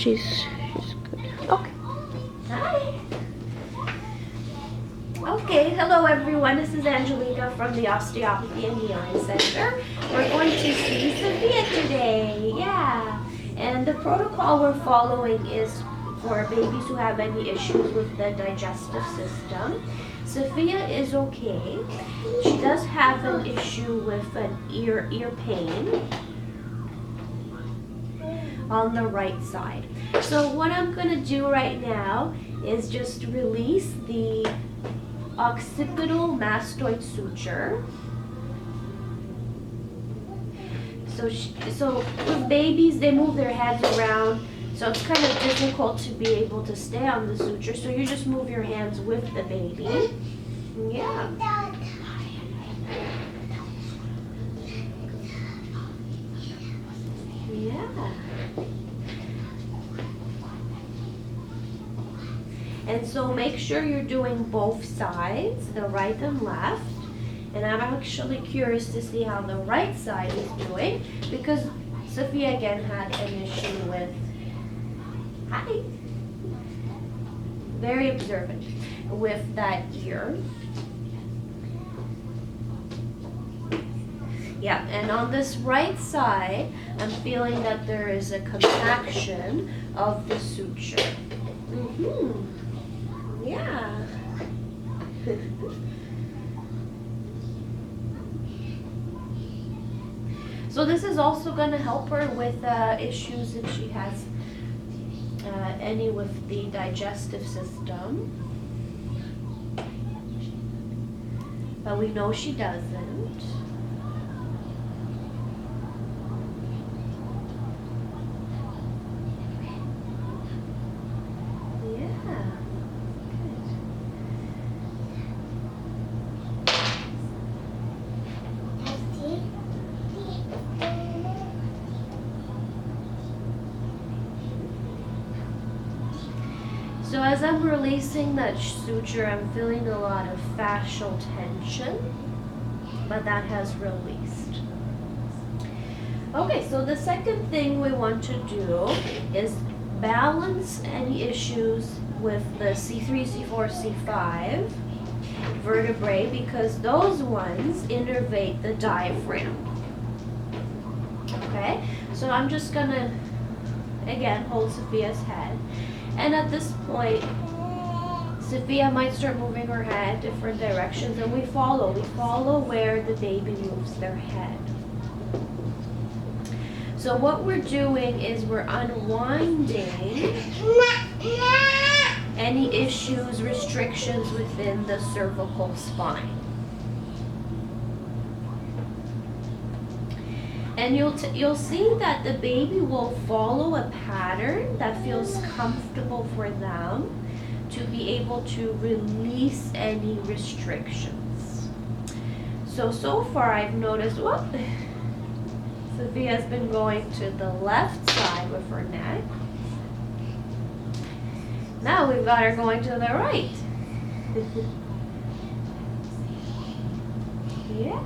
she's good. Okay. Hi. Okay, hello everyone. This is Angelica from the Osteopathy and Healing Center. We're going to see Sophia today. Yeah. And the protocol we're following is for babies who have any issues with the digestive system. Sophia is okay. She does have an issue with an ear pain on the right side. So what I'm going to do right now is just release the occipital mastoid suture. So with babies, they move their heads around, so it's kind of difficult to be able to stay on the suture. So you just move your hands with the baby. Yeah. Yeah. And so make sure you're doing both sides, the right and left. And I'm actually curious to see how the right side is doing, because Sophia again had an issue with, hi, very observant with that ear. Yeah, and on this right side, I'm feeling that there is a contraction of the suture. Yeah. So this is also going to help her with issues if she has any with the digestive system. But we know she doesn't. Yeah. So as I'm releasing that suture, I'm feeling a lot of fascial tension, but that has released. Okay, so the second thing we want to do is balance any issues with the C3, C4, C5 vertebrae, because those ones innervate the diaphragm. Okay, so I'm just gonna, again, hold Sophia's head. And at this point, Sophia might start moving her head different directions, and we follow where the baby moves their head. So what we're doing is we're unwinding any issues, restrictions within the cervical spine. And you'll see that the baby will follow a pattern that feels comfortable for them to be able to release any restrictions. So far I've noticed, whoop, Sophia's been going to the left side with her neck. Now we've got her going to the right. Yeah,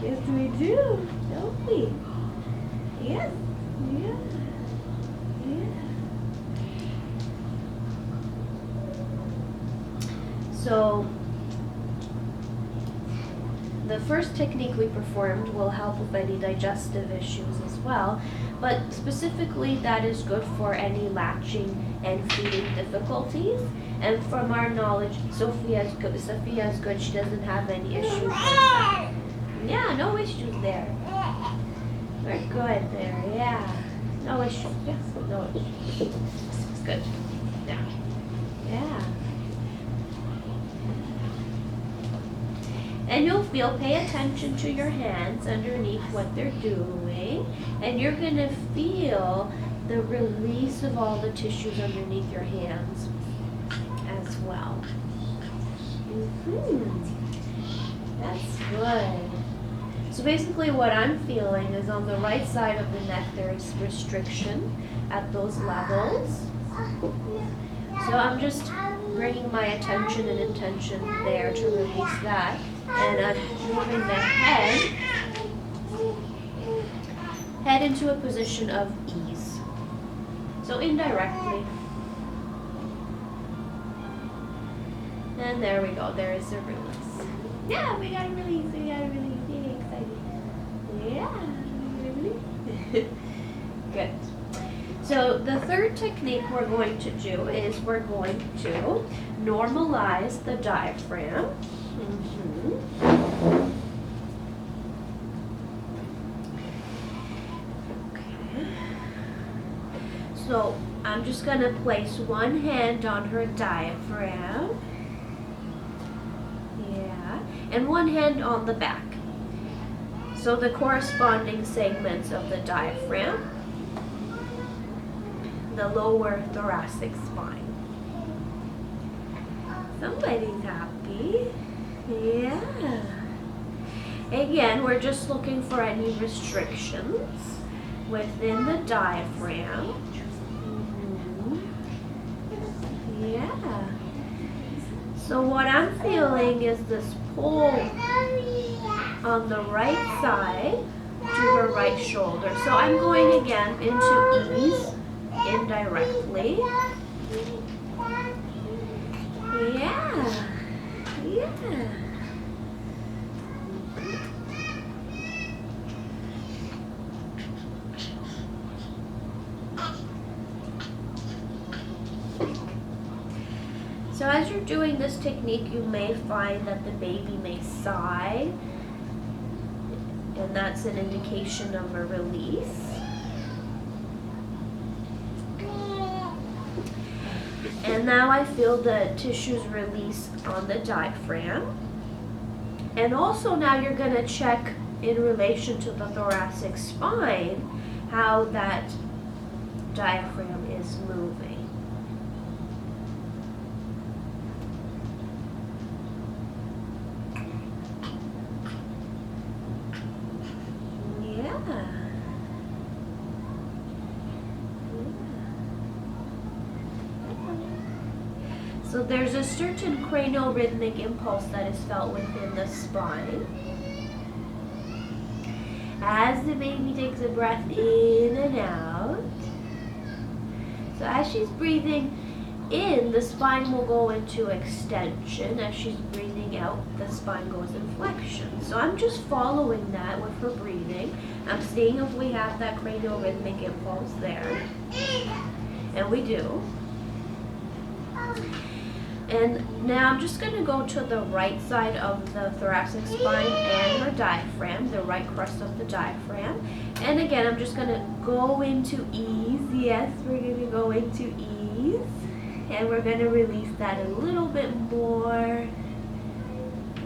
yes we do. Don't we? Yes. Yeah. Yeah. So the first technique we performed will help with any digestive issues as well, but specifically that is good for any latching and feeding difficulties. And from our knowledge, Sophia's good. She doesn't have any issues with that. Yeah, no issues there. We're good there, yeah. No issues, yes, no issues. It's good. Yeah. Yeah. And you'll feel, pay attention to your hands underneath what they're doing, and you're gonna feel the release of all the tissues underneath your hands as well. That's good. So basically what I'm feeling is on the right side of the neck there's restriction at those levels. So I'm just bringing my attention and intention there to release that. And I'm moving the head into a position of ease. So indirectly. And there we go, there is a release. Yeah, we got a release, Yay, excited. Yeah, good. So the third technique we're going to do is we're going to normalize the diaphragm. Okay. So I'm just going to place one hand on her diaphragm. Yeah. And one hand on the back. So the corresponding segments of the diaphragm, the lower thoracic spine. Somebody's happy. Yeah. Again, we're just looking for any restrictions within the diaphragm. Yeah. So what I'm feeling is this pull on the right side to her right shoulder. So I'm going again into ease indirectly. Yeah. Yeah. So as you're doing this technique, you may find that the baby may sigh, and that's an indication of a release. And now I feel the tissues release on the diaphragm. And also now you're going to check in relation to the thoracic spine how that diaphragm is moving. So there's a certain cranial rhythmic impulse that is felt within the spine. As the baby takes a breath in and out. So as she's breathing in, the spine will go into extension. As she's breathing out, the spine goes in flexion. So I'm just following that with her breathing. I'm seeing if we have that cranial rhythmic impulse there. And we do. And now I'm just going to go to the right side of the thoracic spine and her diaphragm, the right crest of the diaphragm. And again, I'm just going to go into ease. Yes, we're going to go into ease. And we're going to release that a little bit more.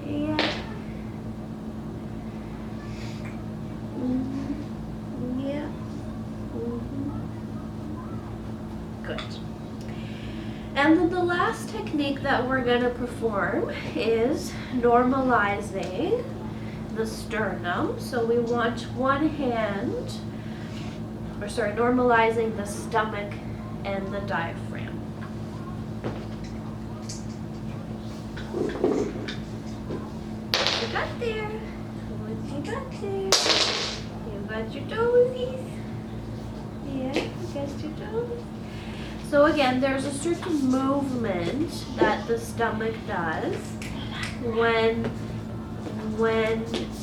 Yeah. Yeah. Good. And then the last technique that we're going to perform is normalizing the sternum. So we want one hand, normalizing the stomach and the diaphragm. What you got there? What you got there? You got your toesies? Yeah, you got your toes? So again, there's a certain movement that the stomach does when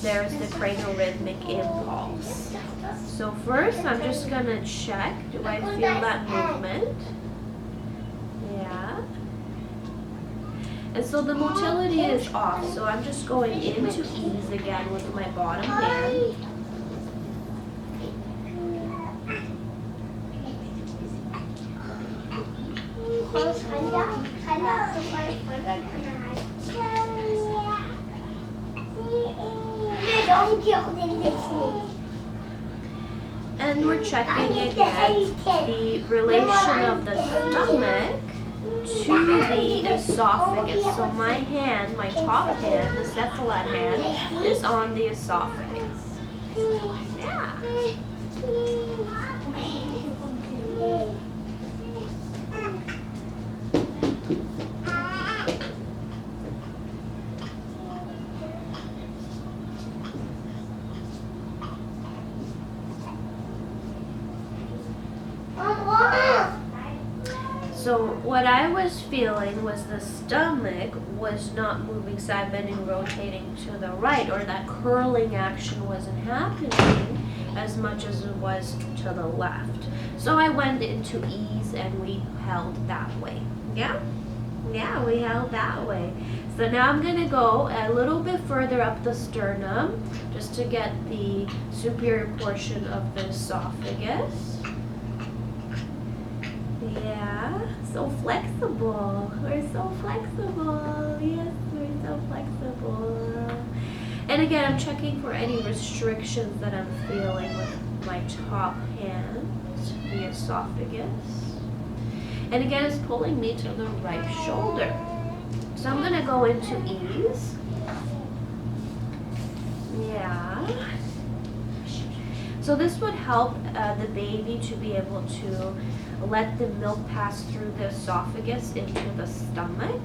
there's the cranial rhythmic impulse. So first, I'm just going to check, do I feel that movement? Yeah. And so the motility is off, so I'm just going into ease again with my bottom hand. And we're checking again the relation of the stomach to the esophagus. So my hand, my top hand, the cephalad hand, is on the esophagus. Yeah. So what I was feeling was the stomach was not moving, side bending, rotating to the right, or that curling action wasn't happening as much as it was to the left. So I went into ease and we held that way. Yeah? Yeah, we held that way. So now I'm going to go a little bit further up the sternum just to get the superior portion of the esophagus. Yeah, so flexible. We're so flexible. Yes, we're so flexible. And again, I'm checking for any restrictions that I'm feeling with my top hand, the esophagus. And again, it's pulling me to the right shoulder. So I'm going to go into ease. Yeah. So this would help the baby to be able to let the milk pass through the esophagus into the stomach.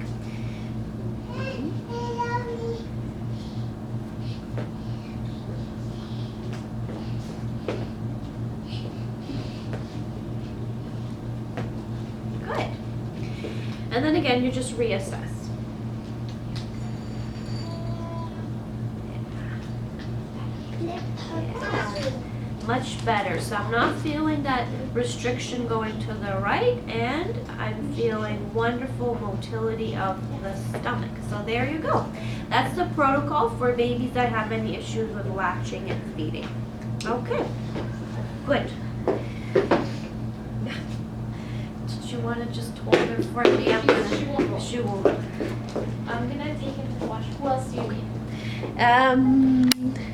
Good. And then again, you just reassess. Much better. So I'm not feeling that restriction going to the right, and I'm feeling wonderful motility of the stomach. So there you go. That's the protocol for babies that have any issues with latching and feeding. Okay, good. Did you want to just hold her for me? She will. I'm gonna take it to wash. Who else do you need?